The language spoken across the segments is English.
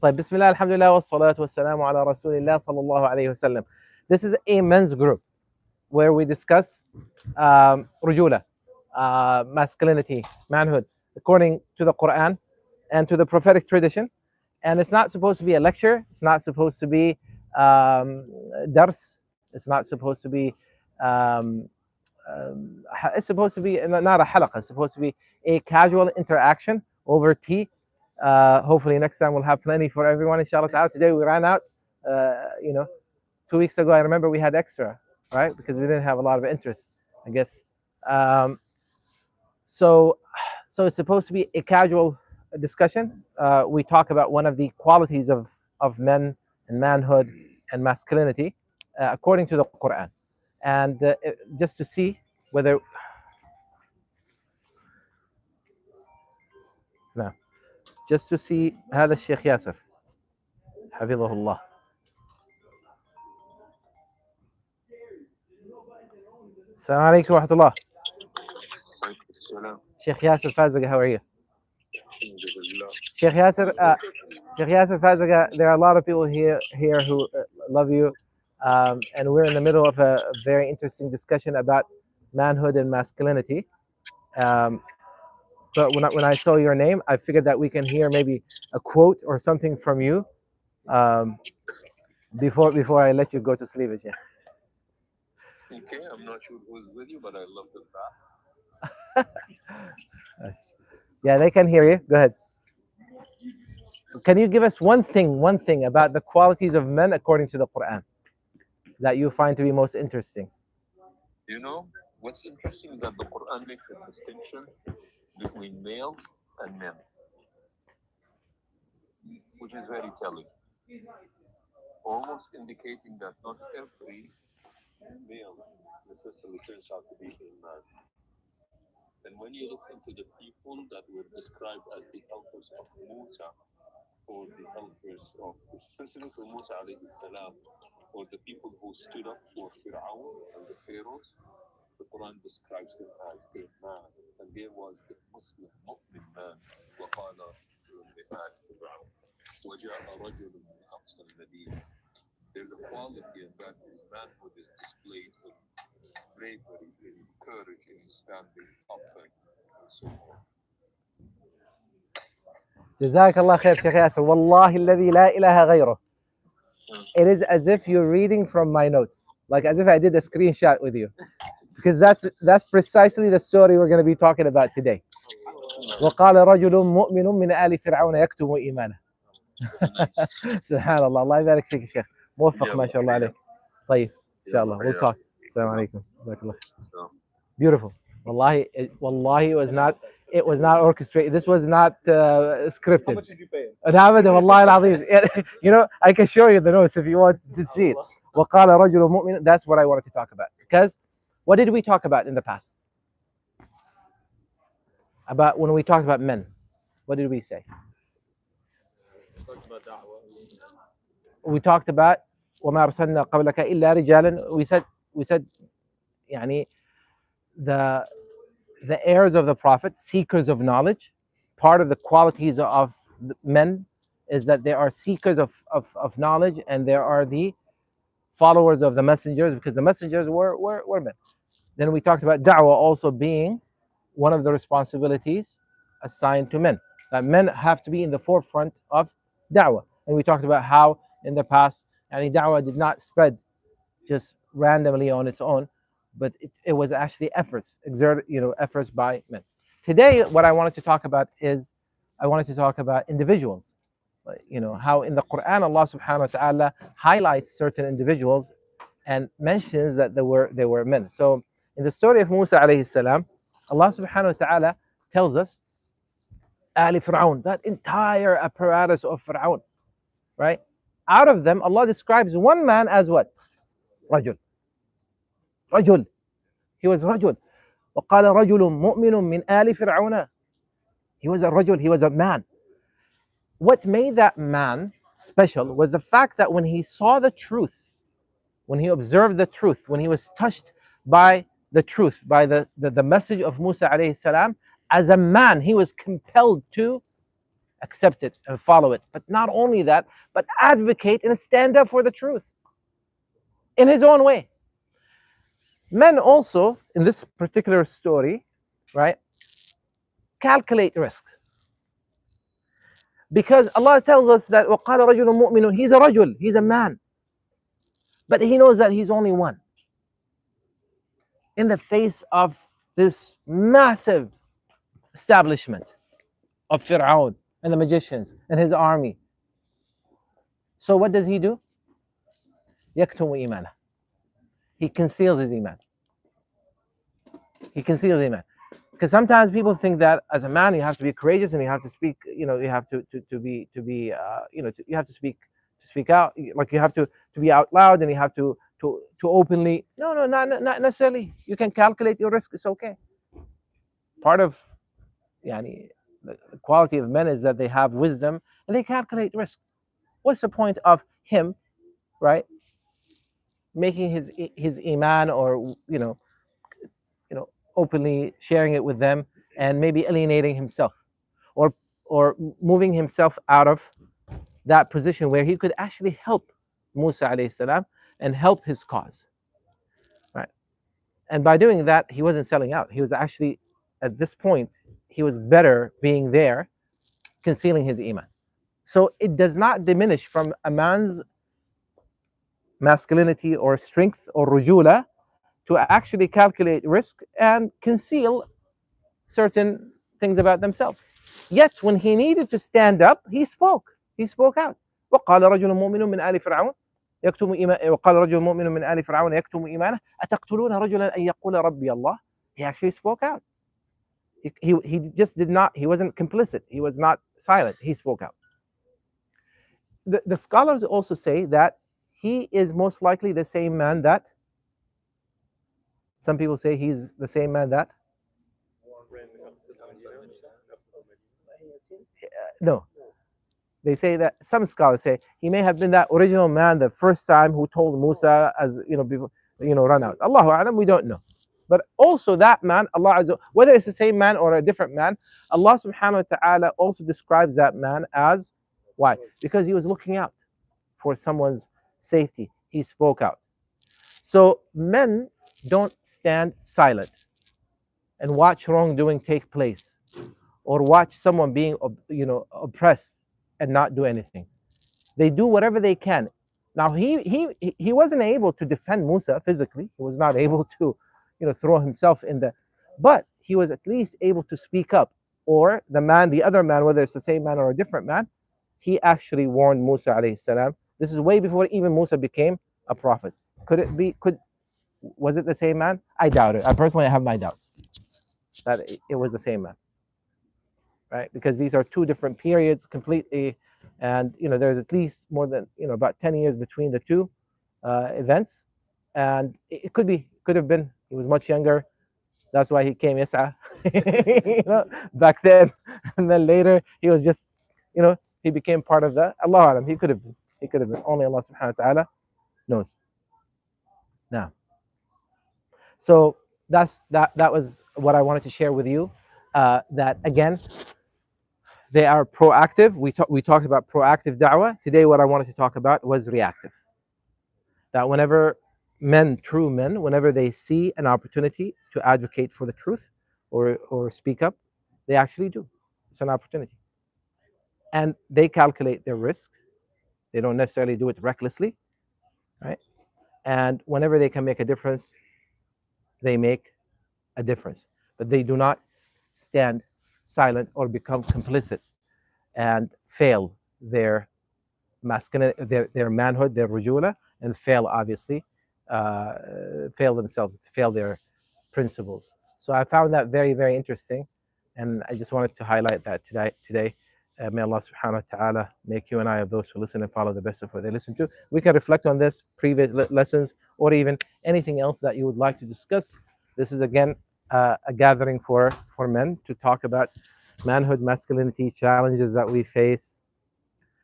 طيب, Bismillah, alhamdulillah, wa salatu wa salamu ala rasulillah sallallahu alayhi wa sallam. This is a men's group where we discuss rujula, masculinity, manhood, according to the Quran and to the prophetic tradition. And it's not supposed to be a lecture. It's not supposed to be dars. It's not supposed to be. Um, it's supposed to be not a halaqah. It's supposed to be a casual interaction over tea. Hopefully next time we'll have plenty for everyone, inshallah ta'ala. Today we ran out. 2 weeks ago I remember we had extra, right? Because we didn't have a lot of interest, I guess. So it's supposed to be a casual discussion. We talk about one of the qualities of men and manhood and masculinity according to the Quran. And just to see whether no, just to see هذا الشيخ ياسر حفظه الله. السلام عليكم ورحمة الله. Sheikh Yasser Fazaga, how are you? Sheikh Yasser Fazaga, there are a lot of people here who love you, and we're in the middle of a very interesting discussion about manhood and masculinity. But when I saw your name, I figured that we can hear maybe a quote or something from you before I let you go to sleep, Sheikh. Okay, I'm not sure who's with you, but I love the fact. Yeah, they can hear you. Go ahead. Can you give us one thing about the qualities of men according to the Quran that you find to be most interesting? You know, what's interesting is that the Quran makes a distinction between males and men, which is very telling, almost indicating that not every male necessarily turns out to be a man. And when you look into the people that were described as the helpers of Musa, or the helpers of, specifically Musa alayhi salam, or the people who stood up for Pharaoh and the pharaohs, the Quran describes them as a man. And there was the Muslim mu'min man, وقال لآل فرعون وجاء رجل من أقصى المدينة. There's a quality in that his manhood is displayed in bravery, in courage, in standing upright, and so on. جزاك الله خير شيخ ياسر. والله الذي لا إله غيره. It is as if you're reading from my notes, like as if I did a screenshot with you, because that's precisely the story we're going to be talking about today. وقال رجل مؤمن من آل فرعون يكتم إيمانه. سبحان الله. الله يبارك فيك يا شيخ. موفق ما شاء الله عليك. طيب إن شاء الله. We'll talk. السلام عليكم. جزاك الله. Beautiful. Wallahi, it was not orchestrated. This was not scripted. How much did you pay? You know, I can show you the notes if you want to see it. وقال رجل مؤمن. That's what I wanted to talk about. Because what did we talk about in the past? About when we talked about men, what did we say? We talked about وما أرسلنا قبلك إلا رجالا. We said يعني the heirs of the prophet, seekers of knowledge. Part of the qualities of men is that they are seekers of knowledge, and there are the followers of the messengers, because the messengers were men. Then we talked about da'wah also being one of the responsibilities assigned to men, that men have to be in the forefront of da'wah. And we talked about how in the past, da'wah did not spread just randomly on its own, but it was actually efforts by men. Today, what I wanted to talk about is individuals. How in the Quran Allah subhanahu wa ta'ala highlights certain individuals and mentions that they were men. So in the story of Musa alayhi salam, Allah subhanahu wa ta'ala tells us Ali Fir'aun, that entire apparatus of Fir'aun, right? Out of them, Allah describes one man as what? Rajul. He was rajul. وقال رجل مؤمن من آل فرعون. He was a rajul, he was a man. What made that man special was the fact that when he saw the truth, when he observed the truth, when he was touched by the truth, by the message of Musa alayhi salam, as a man, he was compelled to accept it and follow it. But not only that, but advocate and stand up for the truth in his own way. Men also, in this particular story, right, calculate risks. Because Allah tells us that وَقَالَ رَجُلٌ مُؤْمِنٌ, he's a rajul, he's a man. But he knows that he's only one. In the face of this massive establishment of Pharaoh and the magicians and his army. So what does he do? يَكْتُمُ إِيمَانَهُ. He conceals his iman. He conceals iman. Because sometimes people think that as a man you have to be courageous and you have to speak, you have to be you have to speak out, like you have to be out loud, and you have to openly. No, not necessarily. You can calculate your risk. It's okay. Part of the quality of men is that they have wisdom and they calculate risk. What's the point of him, right, making his iman, or openly sharing it with them, and maybe alienating himself, or moving himself out of that position where he could actually help Musa alayhi salam and help his cause, right? And by doing that, he wasn't selling out. He was actually, at this point, he was better being there, concealing his iman. So it does not diminish from a man's masculinity or strength or rujula to actually calculate risk and conceal certain things about themselves. Yet when he needed to stand up, he spoke. He spoke out. وقال رجل مؤمن من آل فرعون يكتم إيمان وقال رجل مؤمن من آل فرعون يكتم إيمانه أتقتلون رجلا أن يقول ربي الله. He actually spoke out. He just did not. He wasn't complicit. He was not silent. He spoke out. The scholars also say that he is most likely the same man that. Some people say he's the same man that. No, they say that some scholars say he may have been that original man the first time who told Musa, as before, run out. Allahu a'lam, we don't know. But also that man, Allah Azza, whether it's the same man or a different man, Allah subhanahu wa ta'ala also describes that man as, why? Because he was looking out for someone's safety. He spoke out. So men don't stand silent and watch wrongdoing take place, or watch someone being oppressed and not do anything. They do whatever they can. Now he wasn't able to defend Musa physically. He was not able to throw himself in the, but he was at least able to speak up. Or the other man, whether it's the same man or a different man, he actually warned Musa alayhi salam. This is way before even Musa became a prophet. Was it the same man? I doubt it. I personally have my doubts that it was the same man, right? Because these are two different periods completely, and there's at least more than about 10 years between the two events, and it could have been he was much younger. That's why he came Is'a, back then, and then later he was just, he became part of the Allah Alam. He could have been. Only Allah Subhanahu wa Taala knows. Now, so that was what I wanted to share with you. That again, they are proactive. We talked about proactive da'wah. Today, what I wanted to talk about was reactive. That whenever true men, whenever they see an opportunity to advocate for the truth or speak up, they actually do. It's an opportunity. And they calculate their risk. They don't necessarily do it recklessly, right? And whenever they can make a difference, they make a difference. But they do not stand silent or become complicit and fail their masculinity, their manhood, their rujula, and fail, obviously, fail themselves, fail their principles. So I found that very, very interesting, and I just wanted to highlight that today. May Allah subhanahu wa ta'ala make you and I of those who listen and follow the best of what they listen to. We can reflect on this, previous lessons, or even anything else that you would like to discuss. This is again a gathering for men to talk about manhood, masculinity, challenges that we face,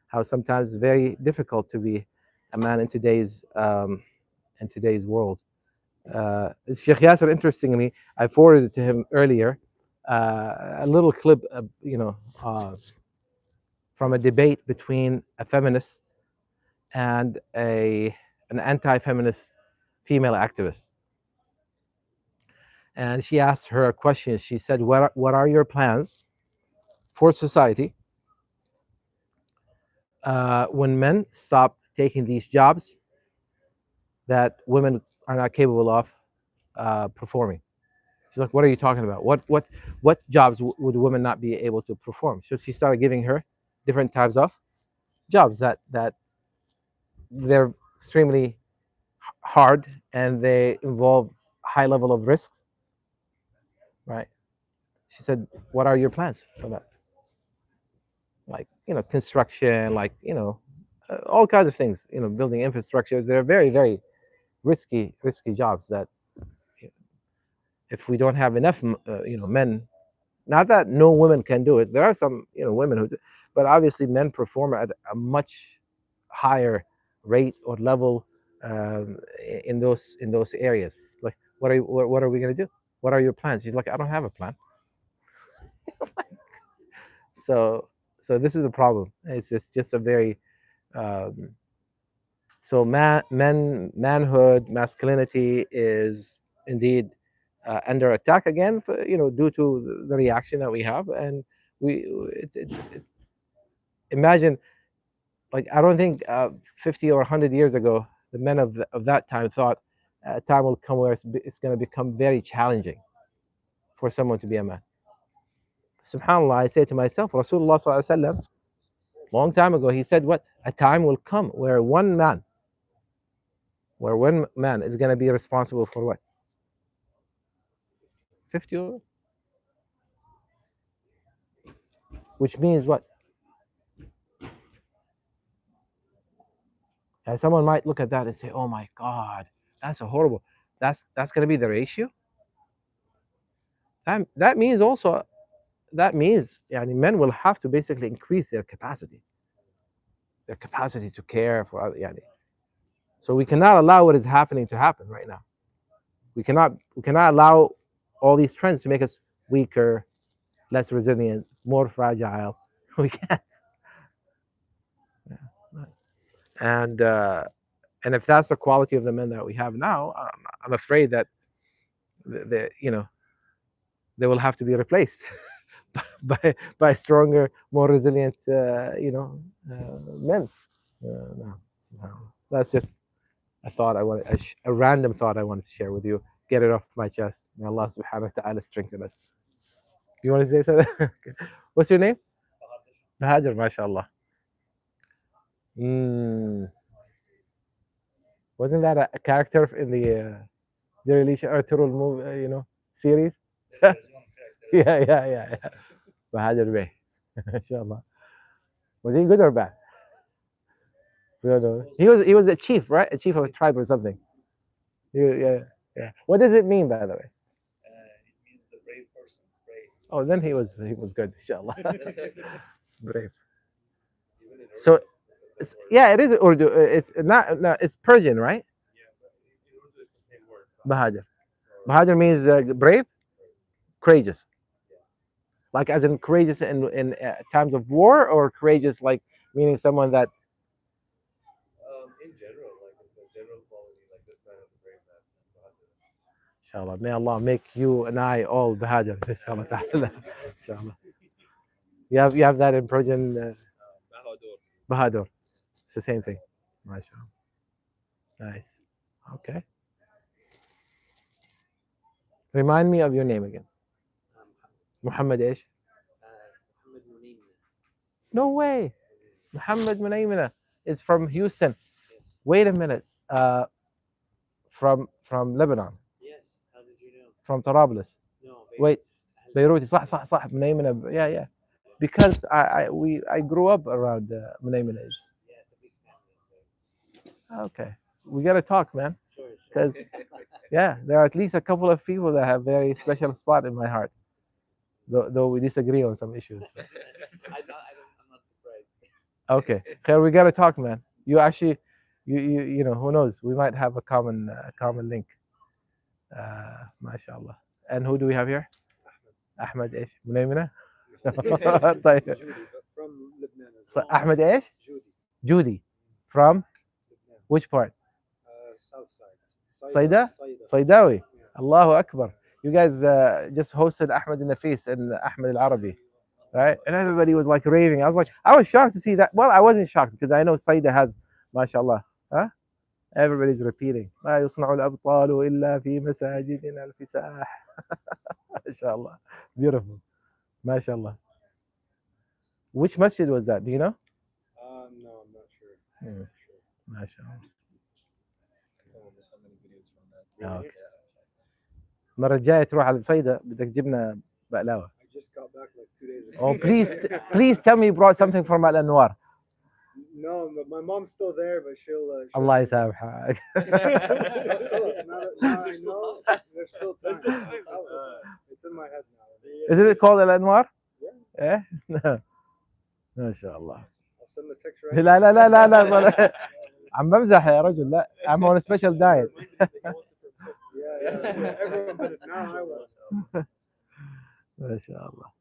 how sometimes it's very difficult to be a man in today's world. Sheikh Yasser, interestingly, I forwarded to him earlier a little clip, from a debate between a feminist and an anti-feminist female activist. And she asked her a question. She said, what are your plans for society when men stop taking these jobs that women are not capable of performing? She's like, what are you talking about? What jobs would women not be able to perform? So she started giving her different types of jobs that they're extremely hard and they involve high level of risks, right? She said, what are your plans for that? Like, construction, like, all kinds of things, building infrastructures. They're very, very risky jobs that if we don't have enough, men, not that no women can do it. There are some, women who do, but obviously men perform at a much higher rate or level in those areas. Like, what are we gonna do? What are your plans? She's like, I don't have a plan. So this is the problem. It's just a very um, so manhood, masculinity is indeed under attack again, due to the reaction that we have, and we imagine, like, I don't think 50 or 100 years ago the men of that time thought a time will come where it's going to become very challenging for someone to be a man. Subhanallah, I say to myself, Rasulullah Sallallahu Alaihi Wasallam, long time ago, he said, what? A time will come where one man is going to be responsible for what? 50 or, which means what? And someone might look at that and say, oh my God, that's a horrible. That's going to be the ratio. That means also, yani, men will have to basically increase their capacity to care for other, yani. So we cannot allow what is happening to happen right now. We cannot allow all these trends to make us weaker, less resilient, more fragile. We can't. And if that's the quality of the men that we have now, I'm afraid that they will have to be replaced by stronger, more resilient, men. No, that's just a random thought I wanted to share with you. Get it off my chest. May Allah Subhanahu wa Taala strengthen us. Do you want to say something? What's your name? Bahadur, mashallah. Mm. Wasn't that a character in the release Arturo movie, series? Yeah. Bahadur Bey, mashallah. Was he good or bad? We don't know. He was a chief, right? A chief of a tribe or something. Yeah. What does it mean, by the way? It means the brave person. Brave. Oh, then he was good, inshallah. Brave. So, yeah, it is Urdu. It's not. No, it's Persian, right? Yeah, but in Urdu it's the same word. Bahadur. Bahadur means brave, courageous. Like as in courageous in times of war, or courageous like meaning someone that. In general, like it's a general quality, like this man is a brave man. Inshallah, may Allah make you and I all Bahadur. Inshallah, ta'ala. Inshallah. You have that in Persian. Bahadur. Bahadur. It's the same thing. MashaAllah. Nice. Okay. Remind me of your name again. Muhammad Ish. Muhammad Munaymina. No way. Muhammad Munaymina is from Houston. Wait a minute. From Lebanon. Yes. How did you know? From Tarablis. No. Wait. Beirut. صح. Munaymina. Yeah. Because I grew up around Munaymina. Yeah, it's a big family. Okay. We gotta talk, man. Sure. Because yeah, there are at least a couple of people that have very special spot in my heart. Though we disagree on some issues. I'm not surprised. Okay, Khair, we gotta talk, man. You actually, you know, who knows? We might have a common link. MashaAllah. And who do we have here? Ahmed Ish. Munaymina. طيب. from Lebanon as So well. Ahmed ايش؟ Judy, Judy from Lebanon. which part? South side. صيدا؟ Saida. صيداوي. Yeah. Allahu Akbar. You guys just hosted Ahmed Nafis and Ahmed Al Arabi, right? And everybody was like raving. I was shocked to see that. Well, I wasn't shocked because I know Saida has, mashallah. Huh? Everybody's repeating. ما يصنع الأبطال إلا في مساجدنا الفساح. MashaAllah. Beautiful. MashaAllah. Which masjid was that? Do you know? No, I'm not sure. Hmm. Sure. MashaAllah. So many videos from that. Okay. المرة الجاية تروح على صيدا بدك جبنة بقلاوة. I just got back like 2 days ago. Oh, please tell me you brought something from Al Anwar. No, but my mom's still there, but she'll. Allah يسامحك. Now I know. There's still time. It's in my head now. Isn't it called Al Anwar? Yeah. إيه؟ ما شاء الله. I'll send the text right لا لا لا لا لا عم بمزح يا رجل لا I'm on a special diet. Yeah. Everyone, but now I will. ما شاء الله.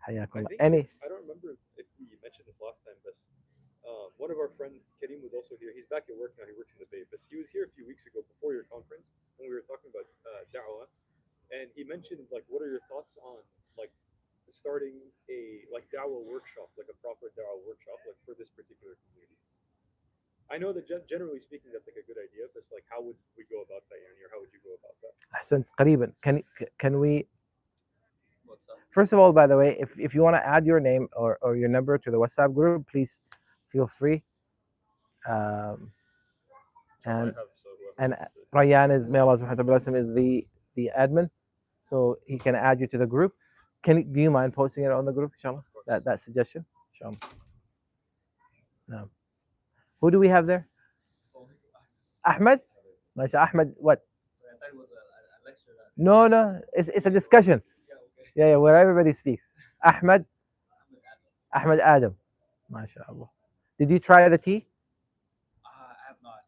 حياك I الله. think Any I don't remember if we mentioned this last time, but one of our friends, Karim, was also here. He's back at work now. He works in the Bay, but he was here a few weeks ago before your conference when we were talking about da'wah, and he mentioned like, what are your thoughts on like starting a like da'wah workshop, like a proper da'wah workshop, like for this particular community? I know that generally speaking, that's like a good idea, but it's like, how would we go about that, Yani, or how would you go about that? أحسنت قريبا. Can we? What's up? First of all, by the way, if you want to add your name or your number to the WhatsApp group, please feel free. And Rayyan is, may Allah subhanahu wa ta'ala bless him, is the admin, so he can add you to the group. Do you mind posting it on the group, inshallah? That suggestion, inshallah. No. Who do we have there? Ahmed? Masha Ahmed, what? No, it's a discussion. Yeah, where everybody speaks. Ahmed Adam. MashaAllah. Did you try the tea? I have not.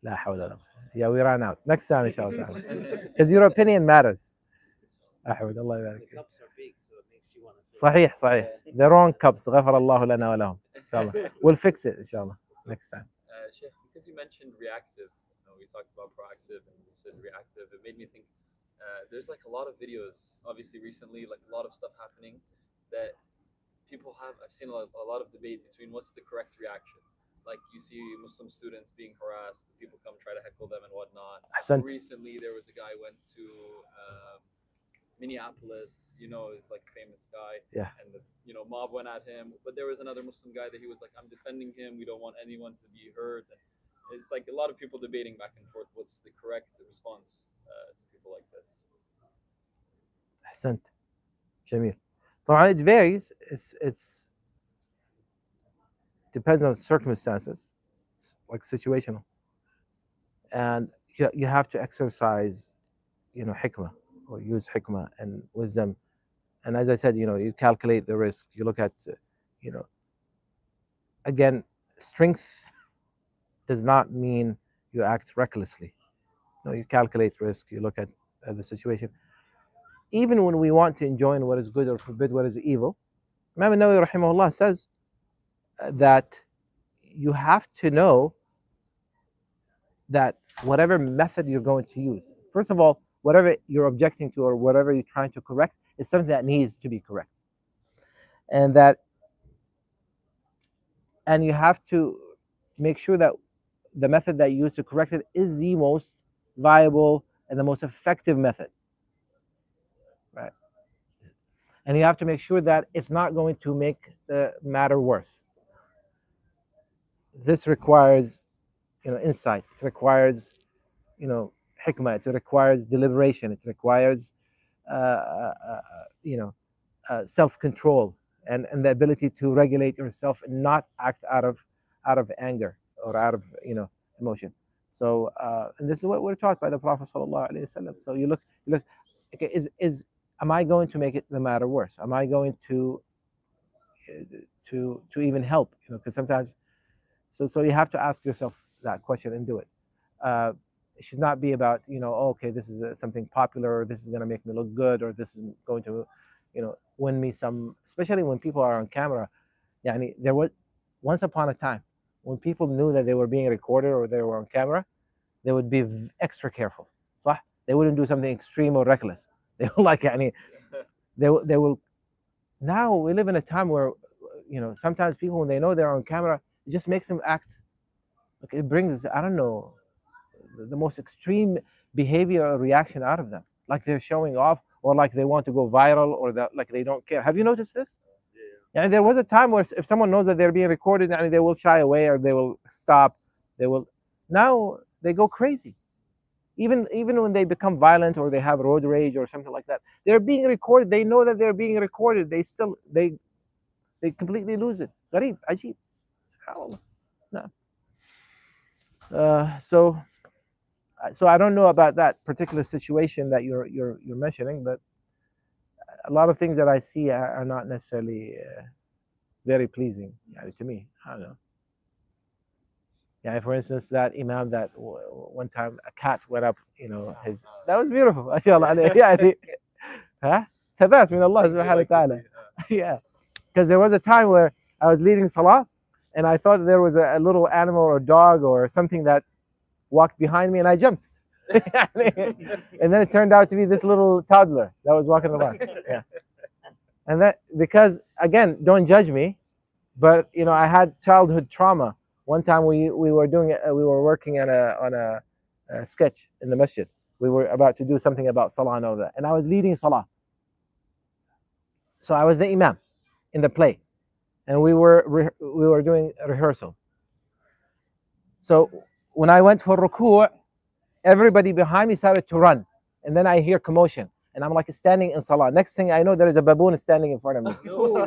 لا حول ولا قوة. Yeah, we ran out. Next time, inshallah. Because your opinion matters. أحمد الله يبارك. The cups are big, so it makes you want to. صحيح. The wrong cups. غفر الله لنا ولهم. Inshallah. We'll fix it, inshallah. Next time. Sheikh, because you mentioned reactive, we talked about proactive and you said reactive, it made me think there's like a lot of videos, obviously recently, like a lot of stuff happening that people have. I've seen a lot of debate between what's the correct reaction. Like you see Muslim students being harassed, people come try to heckle them and whatnot. أحسنت. Recently, there was a guy went to Minneapolis, it's like a famous guy. Yeah. And the mob went at him, but there was another Muslim guy that he was like, I'm defending him. We don't want anyone to be hurt. And it's like a lot of people debating back and forth. What's the correct response to people like this? أحسنت. جميل. طبعا it varies. It's depends on circumstances. It's like situational. And you have to exercise, hikmah, or use hikmah and wisdom. And as I said, you calculate the risk. You look at, again, strength does not mean you act recklessly. No, you calculate risk. You look at the situation. Even when we want to enjoin what is good or forbid what is evil, Imam Nawawi rahimahullah says that you have to know that whatever method you're going to use, first of all, whatever you're objecting to or whatever you're trying to correct is something that needs to be correct. And you have to make sure that the method that you use to correct it is the most viable and the most effective method. Right? And you have to make sure that it's not going to make the matter worse. This requires, insight. It requires, hikmah. It requires deliberation. It requires, self-control and the ability to regulate yourself and not act out of anger or out of emotion. So, and this is what we're taught by the Prophet sallallahu alaihi wasallam. So you look. Okay, am I going to make it the matter worse? Am I going to even help? Because sometimes, so you have to ask yourself that question and do it. It should not be about okay, this is something popular, or this is going to make me look good, or this is going to win me some, especially when people are on camera. Yani, there was once upon a time when people knew that they were being recorded or they were on camera, they would be extra careful. صح? They wouldn't do something extreme or reckless. They were like, yani, they will. Now we live in a time where, sometimes people, when they know they're on camera, it just makes them act. Like, it brings, I don't know, the most extreme behavior or reaction out of them, like they're showing off, or like they want to go viral, or that like they don't care. Have you noticed this? Yeah. And there was a time where if someone knows that they're being recorded, and they will shy away or they will stop. They will. Now they go crazy. Even when they become violent or they have road rage or something like that, they're being recorded. They know that they're being recorded. They completely lose it. غريب, عجيب. SubhanAllah. No. So I don't know about that particular situation that you're mentioning, but a lot of things that I see are not necessarily very pleasing, to me. I don't know. Yeah, for instance, that imam that one time a cat went up, that was beautiful. MashaAllah. Yeah, huh? Thabat min Allah subhanahu wa ta'ala. Yeah, because there was a time where I was leading salah, and I thought there was a little animal or dog or something that walked behind me, and I jumped. And then it turned out to be this little toddler that was walking around. Yeah, and that, because again, don't judge me, but I had childhood trauma. One time we were we were working on a sketch in the masjid. We were about to do something about salah and all that, and I was leading salah. So I was the imam in the play, and we were doing a rehearsal. So when I went for ruku', everybody behind me started to run, and then I hear commotion, and I'm like standing in salah. Next thing I know, there is a baboon standing in front of me.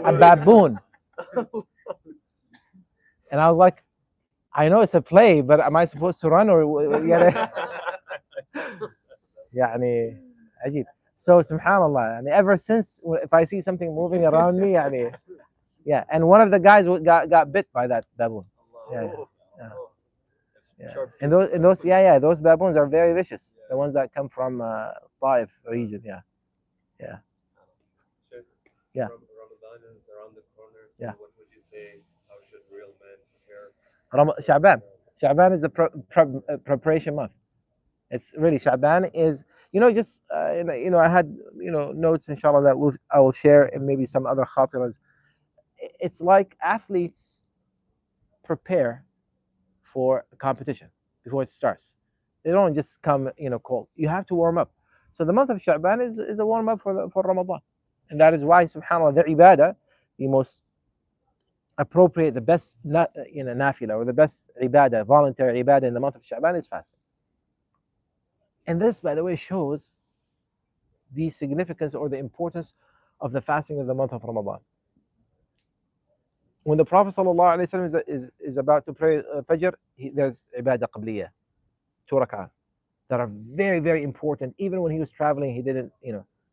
A baboon. And I was like, I know it's a play, but am I supposed to run or يعني عجيب. So subhanallah, and ever since, if I see something moving around me, yeah, and one of the guys got bit by that baboon. Yeah. And those baboons are very vicious. The ones that come from Taif region, yeah. Ramadan is around the corner. So Yeah. what would you say? How should real men prepare? Sha'ban is the preparation month. It's really, Sha'ban is, just I had notes, inshallah, that I will share, and maybe some other khatiras. It's like athletes prepare for a competition before it starts. They don't just come cold. You have to warm up. So the month of Sha'ban is a warm up for Ramadan, and that is why, subhanallah, the ibadah, the most appropriate, the best nafila, or the best ibadah, voluntary ibadah in the month of Sha'ban is fasting. And this, by the way, shows the significance or the importance of the fasting of the month of Ramadan. When the Prophet ﷺ is about to pray Fajr, there's ibadah qabliyah, 2 rak'ah, that are very, very important. Even when he was traveling, he didn't,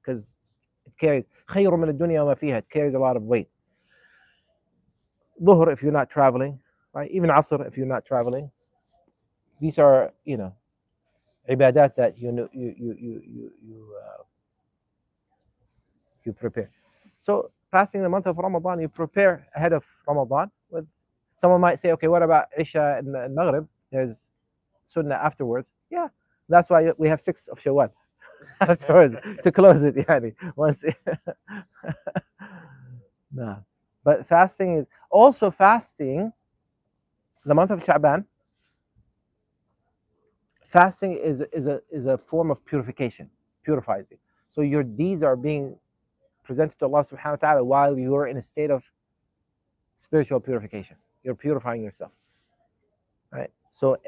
because it carries خير من الدنيا وما فيها, it carries a lot of weight. Dhuhr, if you're not traveling, right? Even Asr, if you're not traveling. These are, ibadat that you prepare. So fasting the month of Ramadan, you prepare ahead of Ramadan. With someone might say, okay, what about Isha and Maghrib? There's Sunnah afterwards. Yeah, that's why we have 6 of Shawwal afterwards to close it. Once. No, but fasting is also fasting. The month of Sha'ban. Fasting is a form of purification, purifies you. So your deeds are being presented to Allah subhanahu wa ta'ala while you are in a state of spiritual purification. You're purifying yourself, right? So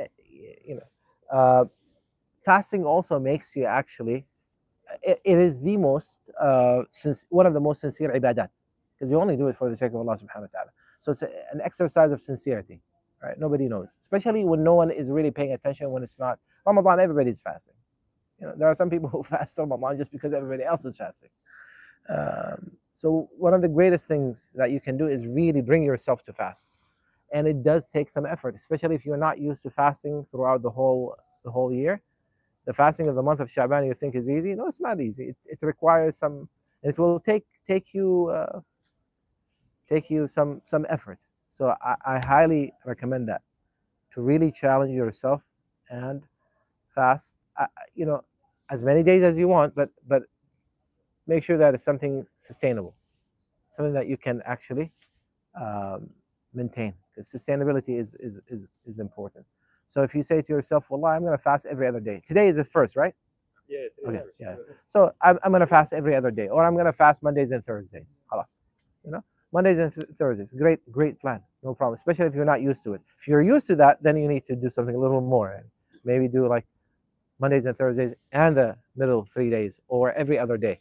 fasting also makes you actually, it is the most one of the most sincere ibadat, because you only do it for the sake of Allah subhanahu wa ta'ala. So it's an exercise of sincerity, right? Nobody knows, especially when no one is really paying attention. When it's not Ramadan, everybody's fasting. There are some people who fast Ramadan just because everybody else is fasting. So one of the greatest things that you can do is really bring yourself to fast, and it does take some effort, especially if you're not used to fasting throughout the whole year. The fasting of the month of Sha'ban you think is easy? No, it's not easy. It requires some. It will take take you some effort. So I highly recommend that, to really challenge yourself and fast. You know, as many days as you want, but make sure that it's something sustainable, something that you can actually maintain. Because sustainability is important. So if you say to yourself, "Well, I'm going to fast every other day." Today is the first, right? Yeah, it's Okay, first. yeah. So I'm going to fast every other day, or I'm going to fast Mondays and Thursdays. Halas. You know, Mondays and Thursdays. Great plan. No problem. Especially if you're not used to it. If you're used to that, then you need to do something a little more, and maybe do like Mondays and Thursdays and the middle 3 days, or every other day.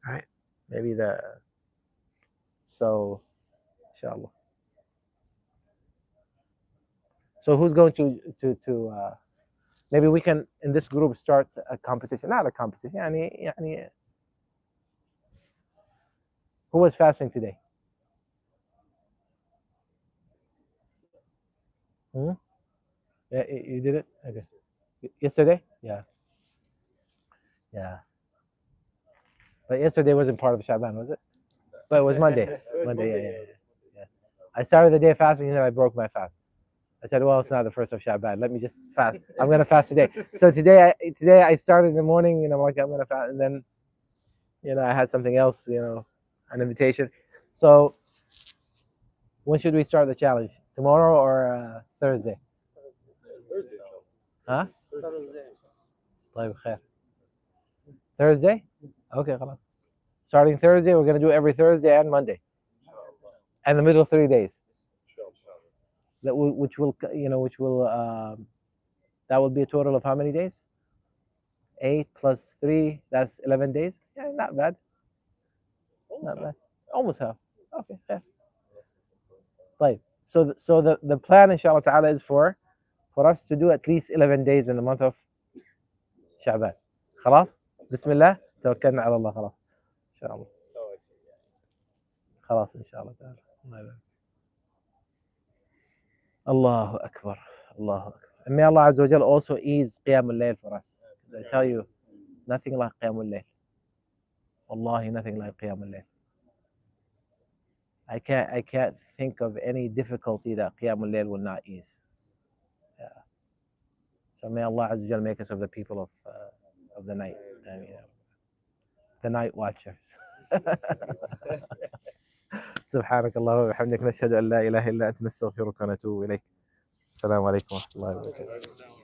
All right. Maybe the so, inshallah. So who's going to maybe we can in this group start a competition, not a competition. يعني who was fasting today? Hmm? Yeah, you did it. Okay. Yesterday? Yeah, yeah. But yesterday wasn't part of Shaban, was it? But it was Monday. It was Monday. Monday, Yeah. I started the day fasting and then I broke my fast. I said, "Well, it's not the first of Shaban. Let me just fast. I'm gonna fast today." So today I started in the morning. You know, like I'm gonna fast, and then I had something else. An invitation. So when should we start the challenge? Tomorrow or Thursday? Thursday. Huh? Thursday. طيب خير. Thursday? Okay, خلاص. Starting Thursday, we're gonna do every Thursday and Monday, and the middle 3 days. Which will that will be a total of how many days? 8 plus 3, that's 11 days. Yeah, not bad. Not bad. Almost half. Okay, yeah. طيب. So the plan, inshallah ta'ala, is for us to do at least 11 days in the month of Sha'ban. خلاص؟ بسم الله توكلنا على الله. خلاص إن شاء الله. Oh, I see. خلاص إن شاء الله تعالى. الله أكبر. الله أكبر. And may Allah Azza wa Jal also ease قيام الليل for us. I tell you, nothing like قيام الليل. Wallahi, nothing like قيام الليل. I can't think of any difficulty that قيام الليل will not ease. Yeah. So may Allah Azza wa Jal make us of the people of the night. I mean, the night watchers. سبحانك اللهم وبحمدك نشهد أن لا إله إلا أنت نستغفرك ونتوب إليك. السلام عليكم ورحمة الله وبركاته.